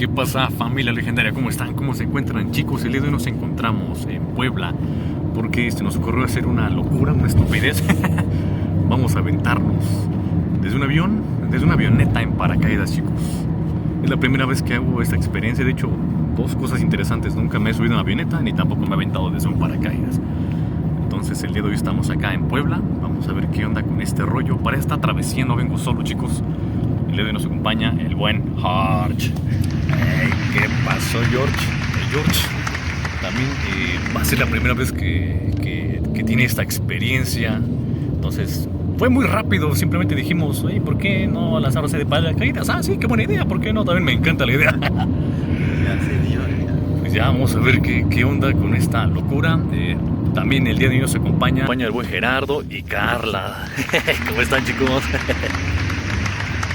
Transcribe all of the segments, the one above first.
¿Qué pasa, familia legendaria? ¿Cómo están? ¿Cómo se encuentran, chicos? El día de hoy nos encontramos en Puebla porque nos ocurrió hacer una locura, una estupidez. Vamos a aventarnos desde un avión, desde una avioneta en paracaídas, chicos. Es la primera vez que hago esta experiencia. De hecho, dos cosas interesantes: nunca me he subido en una avioneta ni tampoco me he aventado desde un paracaídas. Entonces el día de hoy estamos acá en Puebla. Vamos a ver qué onda con este rollo. Para esta travesía no vengo solo, chicos. El día de hoy nos acompaña el buen George. Hey, ¿qué pasó, George? George también va a ser la primera vez que tiene esta experiencia. Entonces fue muy rápido. Simplemente dijimos, oye, ¿por qué no lanzarse de paracaídas? Ah, sí, qué buena idea. ¿Por qué no? También me encanta la idea. Ya se dio, ya. Pues ya vamos a ver qué onda con esta locura. También el día de hoy nos acompaña el buen Gerardo y Carla. ¿Cómo están, chicos?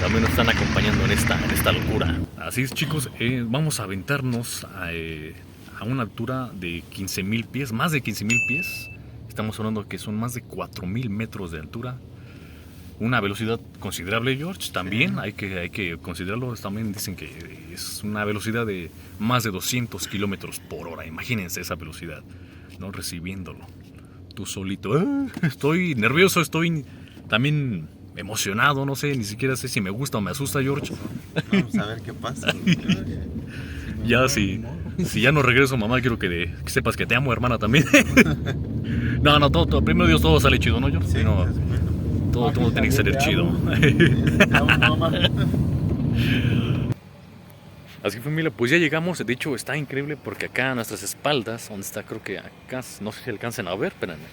También nos están acompañando en esta locura. Así es, chicos, vamos a aventarnos a una altura de 15,000 pies, más de 15,000 pies. Estamos hablando que son más de 4,000 metros de altura. Una velocidad considerable, George. También hay que considerarlo. También dicen que es una velocidad de más de 200 kilómetros por hora. Imagínense esa velocidad, ¿no? Recibiéndolo tú solito. Estoy nervioso, estoy también emocionado, no sé, ni siquiera sé si me gusta o me asusta, George. Vamos a ver qué pasa. Ya si ya no regreso, mamá, quiero que sepas que te amo, hermana, también. No, todo, primero Dios, todo sale chido, ¿no, George? Sí, No, es bueno. todo tiene que salir chido. Así que, familia, pues ya llegamos. De hecho, está increíble porque acá a nuestras espaldas, donde está, creo que acá, no sé si alcancen a ver, espérenme.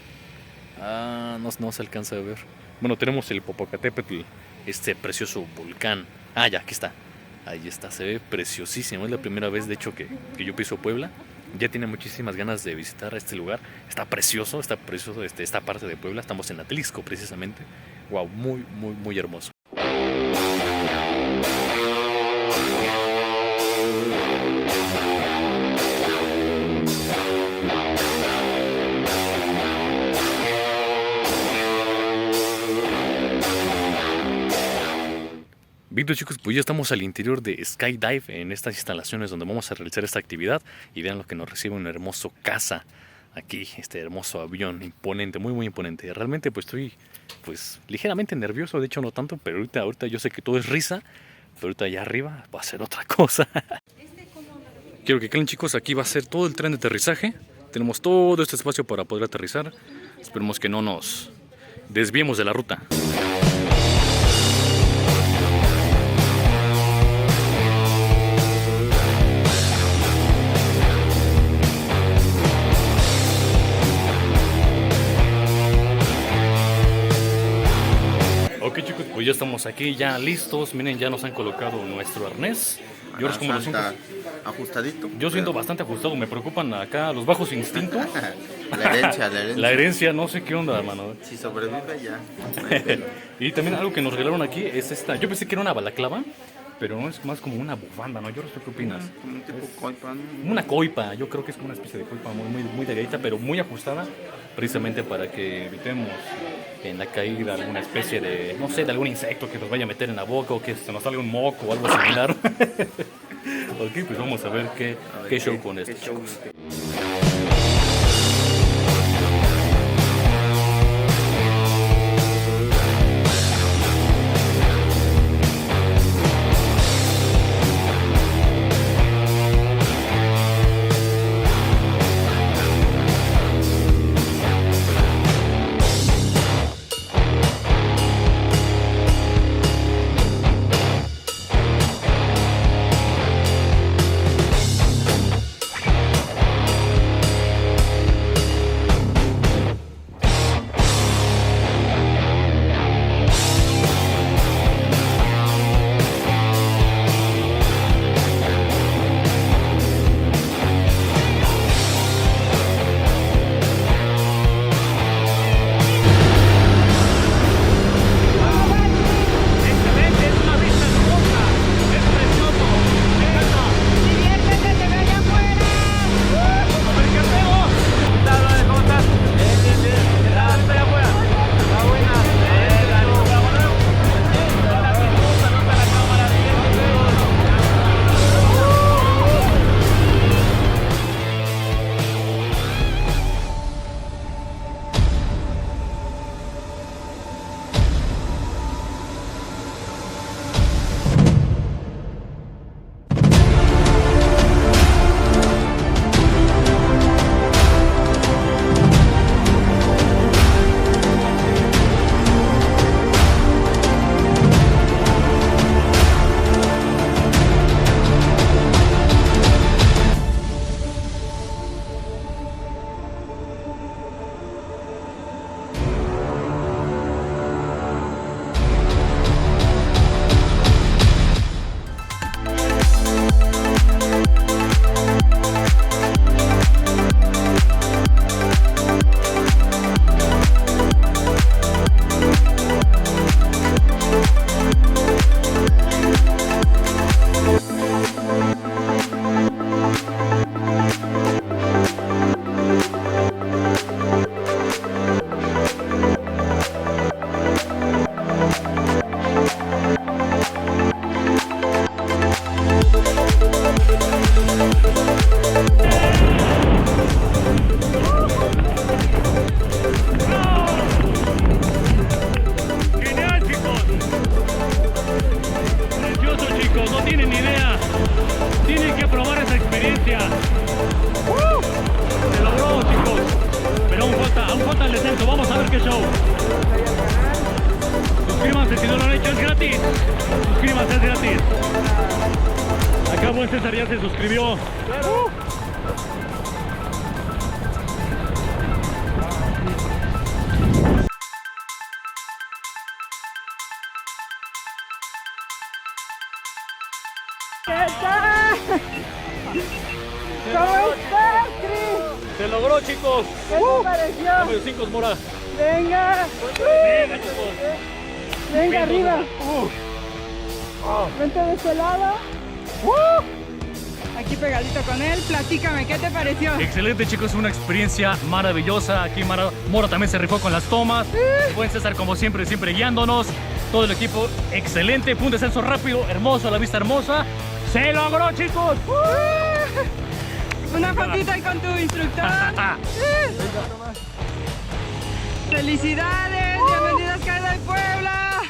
No se alcanza a ver. Bueno, tenemos el Popocatépetl, este precioso volcán. Ya, aquí está. Ahí está, se ve preciosísimo. Es la primera vez, de hecho, que yo piso Puebla. Ya tiene muchísimas ganas de visitar este lugar. Está precioso esta parte de Puebla. Estamos en Atlixco, precisamente. Wow, muy, muy, muy hermoso. Bien, chicos, pues ya estamos al interior de Skydive, en estas instalaciones donde vamos a realizar esta actividad. Y vean lo que nos recibe un hermoso caza aquí, este hermoso avión imponente, muy muy imponente. Realmente pues estoy ligeramente nervioso, de hecho no tanto, pero ahorita yo sé que todo es risa, pero ahorita allá arriba va a ser otra cosa. Quiero que crean, chicos, aquí va a ser todo el tren de aterrizaje. Tenemos todo este espacio para poder aterrizar. Esperemos que no nos desviemos de la ruta. Ok, chicos, pues ya estamos aquí, ya listos. Miren, ya nos han colocado nuestro arnés. George, ¿cómo lo sientes? Ajustadito. Yo siento bastante ajustado. Me preocupan acá los bajos instintos. La herencia. La herencia, no sé qué onda, hermano. Si sobrevive ya. Y también algo que nos regalaron aquí es esta. Yo pensé que era una balaclava, pero no, es más como una bufanda, ¿no? George, ¿qué opinas? Como un tipo coipa. Una coipa, yo creo que es como una especie de coipa muy delgadita, pero muy ajustada, precisamente para que evitemos en la caída alguna especie de, no sé, de algún insecto que nos vaya a meter en la boca o que se nos salga un moco o algo similar. Ok, pues vamos a ver qué show con esto, chicos. Se logró, chicos. Pero aún falta el descenso. Vamos a ver qué show. Suscríbanse si no lo han hecho, es gratis. Suscríbanse, es gratis. Acá buen César ya se suscribió. ¿Qué tal? ¿Cómo estás, Cris? Se logró, chicos. ¿Qué te pareció? Número 5 es Mora. Venga. Venga, chicos. Venga, arriba. Vente de este lado. Aquí pegadito con él. Platícame, ¿qué te pareció? Excelente, chicos, una experiencia maravillosa. Aquí Mora también se rifó con las tomas. Buen César, como siempre, siempre guiándonos. Todo el equipo, excelente. Fue un descenso rápido, hermoso, la vista hermosa. ¡Se logró, chicos! Una fotito ahí con tu instructor. ¡Felicidades! ¡Bienvenidos, Caída de Puebla!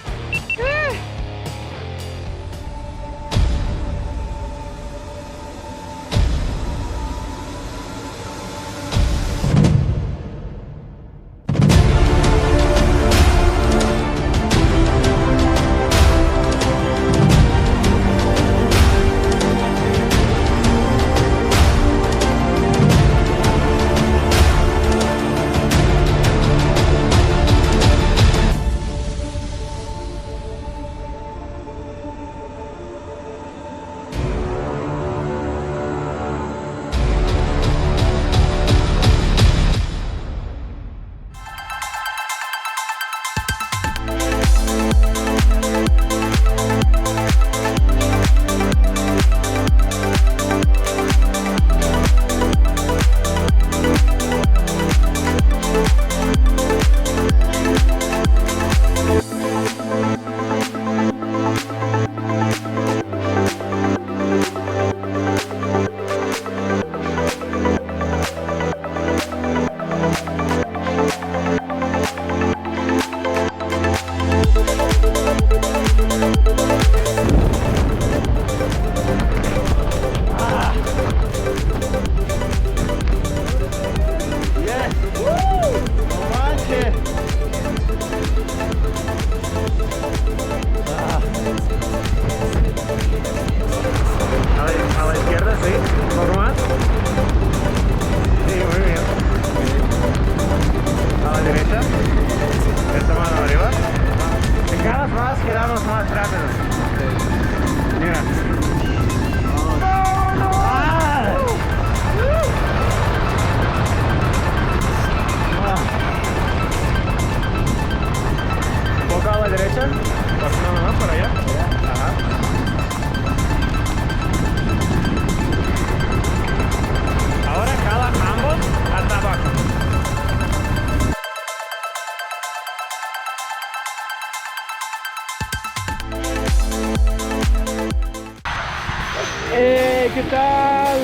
¿Qué tal?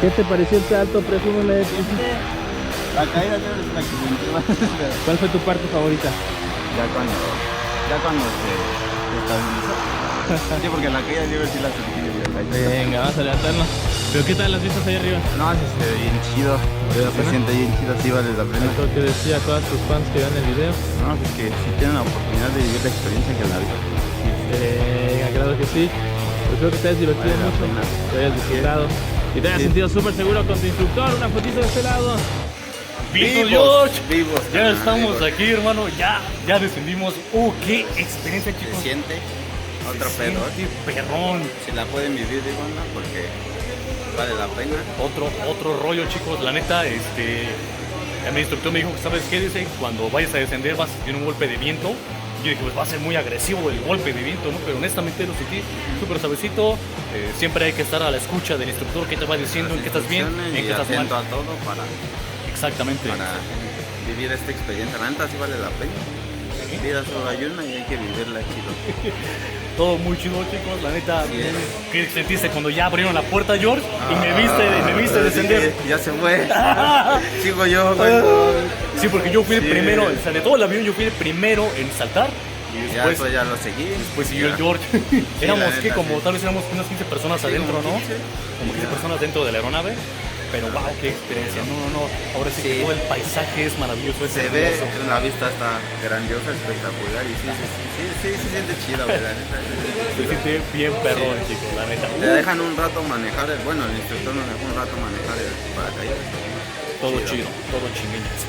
¿Qué te pareció el salto? Presúmele. La caída es la que me entró. ¿Cuál fue tu parte favorita? Ya cuando se estabilizó. Sí, porque la caída libre sí la sentí bien. Venga, vamos a levantarnos. ¿Pero qué tal las vistas ahí arriba? No, bien chido. ¿Vale la Se pena? siente bien chido, sí vale la pena. Esto que decía a todos tus fans que vean el video. No, es que si tienen la oportunidad de vivir la experiencia que la vida. Venga, claro que sí. Espero que te hayas divertido Vale la mucho, pena. te hayas disfrutado y te hayas sentido súper seguro con tu instructor. Una fotito de este lado. ¡Vivos, George! Vivos. Ya estamos vivos. aquí, hermano. Ya descendimos. ¡Qué experiencia, chicos! Se siente otro Se pedo. siente perrón. Si la pueden vivir, digo, no, porque vale la pena. Otro rollo, chicos. La neta, mi instructor me dijo, ¿sabes qué? Dice, cuando vayas a descender vas a sentir un golpe de viento. Yo dije, pues va a ser muy agresivo el golpe de viento, ¿no? Pero honestamente lo sentí súper suavecito. Siempre hay que estar a la escucha del instructor que te va diciendo en qué estás bien, en Y qué estás atento mal. a todo Exactamente. para vivir esta experiencia. La neta sí vale la pena. Vida solo hay una y hay que vivirla chido. Todo muy chido, chicos. La neta, Así es. ¿qué sentiste cuando ya abrieron la puerta, George? Y me viste descender. Ya se fue. Sigo yo, güey. Sí, porque yo fui el Sí. primero, o sea, de todo el avión yo fui el primero en saltar Y Ya después ya lo seguí. Después siguió el Ya. George. Sí, Éramos la que neta, como sí. tal vez éramos unas 15 personas Sí, adentro, como ¿no? 15. Como 15 Ya. personas dentro de la aeronave. Pero wow, qué experiencia. No. Ahora sí, que Sí. todo el paisaje es maravilloso. Es Se ve, hermoso. la vista está grandiosa, espectacular y sí se siente chido, güey, la neta. Se siente bien perrón, chicos, la neta. Te dejan un rato manejar, bueno, el instructor nos dejó un rato manejar el paracaídas. Todo chido, todo chinguiñas.